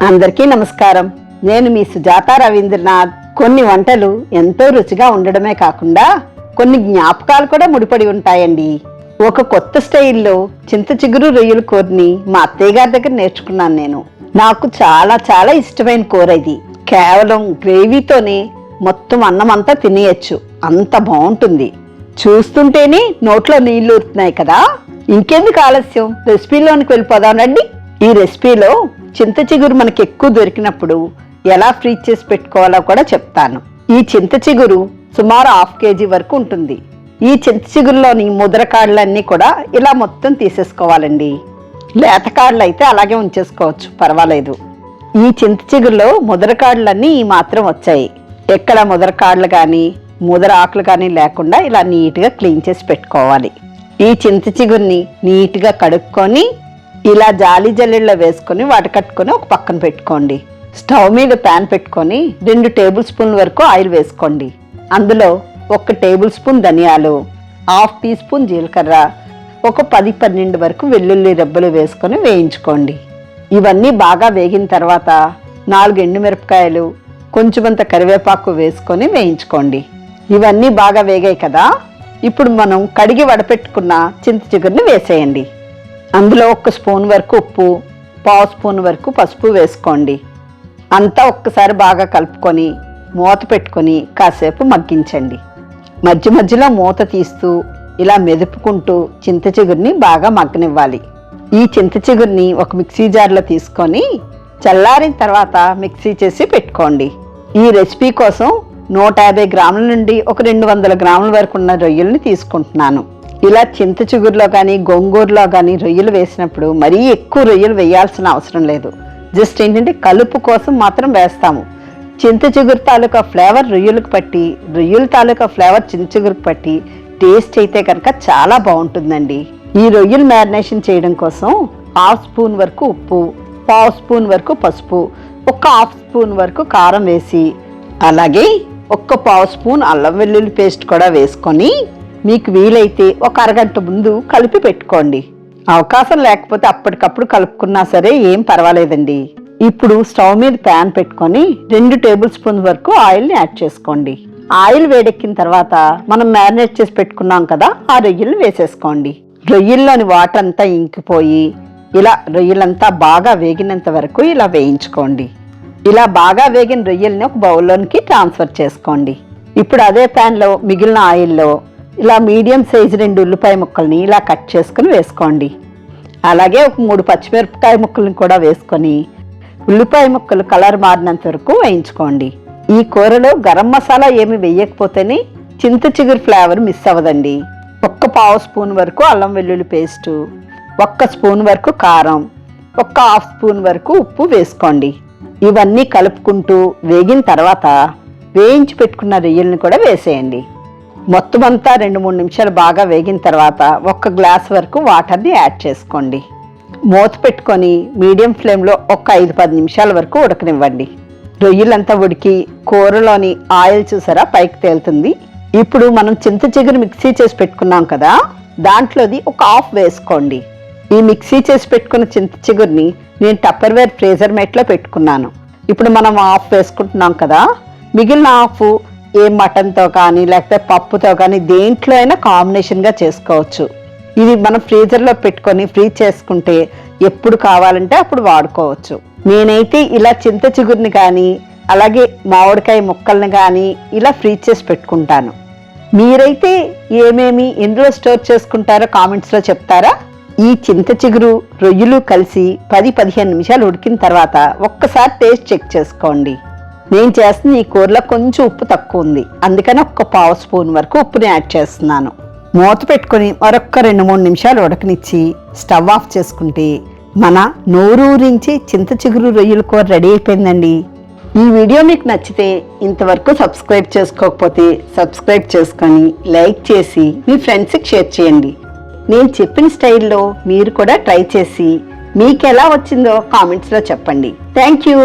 అందరికీ నమస్కారం. నేను మీ సుజాత రవీంద్రనాథ్. కొన్ని వంటలు ఎంతో రుచిగా ఉండడమే కాకుండా కొన్ని జ్ఞాపకాలు కూడా ముడిపడి ఉంటాయండి. ఒక కొత్త స్టైల్లో చింత చిగురు రొయ్యల కూరని మా అత్తయ్య గారి దగ్గర నేర్చుకున్నాను నేను. నాకు చాలా చాలా ఇష్టమైన కూర ఇది. కేవలం గ్రేవీతోనే మొత్తం అన్నం అంతా తినేయచ్చు, అంత బాగుంటుంది. చూస్తుంటేనే నోట్లో నీళ్లు ఊరుతున్నాయి కదా. ఇంకెందుకు ఆలస్యం, రెసిపీలోనికి వెళ్ళిపోదాం రండి. ఈ రెసిపీలో చింత చిగురు మనకి ఎక్కువ దొరికినప్పుడు ఎలా ఫ్రీజ్ చేసి పెట్టుకోవాలో కూడా చెప్తాను. ఈ చింత చిగురు సుమారు 1/2 kg వరకు ఉంటుంది. ఈ చింత చిగురులోని ముద్రకాడలన్నీ కూడా ఇలా మొత్తం తీసేసుకోవాలండి. లేతకాడలు అయితే అలాగే ఉంచేసుకోవచ్చు, పర్వాలేదు. ఈ చింత చిగురులో ముద్రకాడలన్నీ ఈ మాత్రం వచ్చాయి. ఎక్కడ ముద్రకాడలు కానీ ముద్ర ఆకులు కానీ లేకుండా ఇలా నీట్గా క్లీన్ చేసి పెట్టుకోవాలి. ఈ చింత చిగురిని నీట్గా కడుక్కొని ఇలా జాలి జల్లెల్లో వేసుకొని వాటి కట్టుకొని ఒక పక్కన పెట్టుకోండి. స్టవ్ మీద ప్యాన్ పెట్టుకొని 2 టేబుల్ స్పూన్ల వరకు ఆయిల్ వేసుకోండి. అందులో 1 టేబుల్ స్పూన్ ధనియాలు, 1/2 టీ స్పూన్ జీలకర్ర, ఒక 10-12 వరకు వెల్లుల్లి రెబ్బలు వేసుకొని వేయించుకోండి. ఇవన్నీ బాగా వేగిన తర్వాత 4 ఎండుమిరపకాయలు, కొంచెమంత కరివేపాకు వేసుకొని వేయించుకోండి. ఇవన్నీ బాగా వేగాయి కదా. ఇప్పుడు మనం కడిగి వడపెట్టుకున్న చింత చిగురుని వేసేయండి. అందులో 1 స్పూన్ వరకు ఉప్పు, 1/2 స్పూన్ వరకు పసుపు వేసుకోండి. అంతా ఒక్కసారి బాగా కలుపుకొని మూత పెట్టుకొని కాసేపు మగ్గించండి. మధ్య మధ్యలో మూత తీస్తూ ఇలా మెదుపుకుంటూ చింత చిగురిని బాగా మగ్గనివ్వాలి. ఈ చింత చిగురిని ఒక మిక్సీ జార్లో తీసుకొని చల్లారిన తర్వాత మిక్సీ చేసి పెట్టుకోండి. ఈ రెసిపీ కోసం 150 గ్రాముల నుండి ఒక 200 గ్రాముల వరకు ఉన్న రొయ్యల్ని తీసుకుంటున్నాను. ఇలా చింత చిగురులో కానీ గోంగూరలో కానీ రొయ్యలు వేసినప్పుడు మరీ ఎక్కువ రొయ్యలు వేయాల్సిన అవసరం లేదు. జస్ట్ ఏంటంటే కలుపు కోసం మాత్రం వేస్తాము. చింత చిగురు తాలూకా ఫ్లేవర్ రొయ్యలకు పట్టి, రొయ్యల తాలూకా ఫ్లేవర్ చింత చిగురుకు పట్టి టేస్ట్ అయితే కనుక చాలా బాగుంటుందండి. ఈ రొయ్యలు మ్యారినేషన్ చేయడం కోసం 1/2 స్పూన్ వరకు ఉప్పు, 1/2 స్పూన్ వరకు పసుపు, ఒక 1/2 స్పూన్ వరకు కారం వేసి, అలాగే ఒక 1/2 స్పూన్ అల్లం వెల్లుల్లి పేస్ట్ కూడా వేసుకొని మీకు వీలైతే ఒక అరగంట ముందు కలిపి పెట్టుకోండి. అవకాశం లేకపోతే అప్పటికప్పుడు కలుపుకున్నా సరే ఏం పర్వాలేదండి. ఇప్పుడు స్టవ్ మీద ప్యాన్ పెట్టుకొని 2 టేబుల్ స్పూన్ వరకు ఆయిల్ని యాడ్ చేసుకోండి. ఆయిల్ వేడెక్కిన తర్వాత మనం మ్యారినేట్ చేసి పెట్టుకున్నాం కదా, ఆ రొయ్యలు వేసేసుకోండి. రొయ్యల్లోని వాటర్ అంతా ఇంకిపోయి ఇలా రొయ్యలంతా బాగా వేగినంత వరకు ఇలా వేయించుకోండి. ఇలా బాగా వేగిన రొయ్యల్ని ఒక బౌల్లోనికి ట్రాన్స్ఫర్ చేసుకోండి. ఇప్పుడు అదే ప్యాన్లో మిగిలిన ఆయిల్లో ఇలా మీడియం సైజు 2 ఉల్లిపాయ ముక్కల్ని ఇలా కట్ చేసుకుని వేసుకోండి. అలాగే ఒక 3 పచ్చిమిరపకాయ ముక్కల్ని కూడా వేసుకొని ఉల్లిపాయ ముక్కలు కలర్ మారినంత వరకు వేయించుకోండి. ఈ కూరలో గరం మసాలా ఏమి వేయకపోతేనే చింత చిగురు ఫ్లేవర్ మిస్ అవ్వదండి. 1/4 స్పూన్ వరకు అల్లం వెల్లుల్లి పేస్టు, 1 స్పూన్ వరకు కారం, 1/2 స్పూన్ వరకు ఉప్పు వేసుకోండి. ఇవన్నీ కలుపుకుంటూ వేగిన తర్వాత వేయించి పెట్టుకున్న రొయ్యల్ని కూడా వేసేయండి. మొత్తం అంతా 2-3 నిమిషాలు బాగా వేగిన తర్వాత 1 గ్లాస్ వరకు వాటర్ని యాడ్ చేసుకోండి. మూత పెట్టుకొని మీడియం ఫ్లేమ్లో ఒక 5-10 నిమిషాల వరకు ఉడకనివ్వండి. రొయ్యలంతా ఉడికి కూరలోని ఆయిల్ చూసారా పైకి తేలుతుంది. ఇప్పుడు మనం చింత చిగురు మిక్సీ చేసి పెట్టుకున్నాం కదా, దాంట్లోది ఒక 1/2 వేసుకోండి. ఈ మిక్సీ చేసి పెట్టుకున్న చింత చిగురిని నేను టప్పర్వేర్ ఫ్రీజర్ మేట్లో పెట్టుకున్నాను. ఇప్పుడు మనం 1/2 వేసుకుంటున్నాం కదా, మిగిలిన 1/2 ఏ మటన్తో కానీ లేకపోతే పప్పుతో కానీ దేంట్లో అయినా కాంబినేషన్గా చేసుకోవచ్చు. ఇది మనం ఫ్రీజర్లో పెట్టుకొని ఫ్రీజ్ చేసుకుంటే ఎప్పుడు కావాలంటే అప్పుడు వాడుకోవచ్చు. నేనైతే ఇలా చింత చిగురిని కానీ అలాగే మామిడికాయ ముక్కల్ని కానీ ఇలా ఫ్రీజ్ చేసి పెట్టుకుంటాను. మీరైతే ఏమేమి ఎందులో స్టోర్ చేసుకుంటారో కామెంట్స్లో చెప్తారా? ఈ చింత చిగురు రొయ్యలు కలిసి 10-15 నిమిషాలు ఉడికిన తర్వాత ఒక్కసారి టేస్ట్ చెక్ చేసుకోండి. నేను చేస్తున్న ఈ కూరలో కొంచెం ఉప్పు తక్కువ ఉంది, అందుకని 1/4 స్పూన్ వరకు ఉప్పుని యాడ్ చేస్తున్నాను. మూత పెట్టుకొని మరొక 2-3 నిమిషాలు ఉడకనిచ్చి స్టవ్ ఆఫ్ చేసుకుంటే మన నోరూరించి చింత చిగురు రొయ్యల కూర రెడీ అయిపోయిందండి. ఈ వీడియో మీకు నచ్చితే ఇంతవరకు సబ్స్క్రైబ్ చేసుకోకపోతే సబ్స్క్రైబ్ చేసుకొని లైక్ చేసి మీ ఫ్రెండ్స్కి షేర్ చేయండి. నేను చెప్పిన స్టైల్లో మీరు కూడా ట్రై చేసి మీకు ఎలా వచ్చిందో కామెంట్స్లో చెప్పండి. Thank you.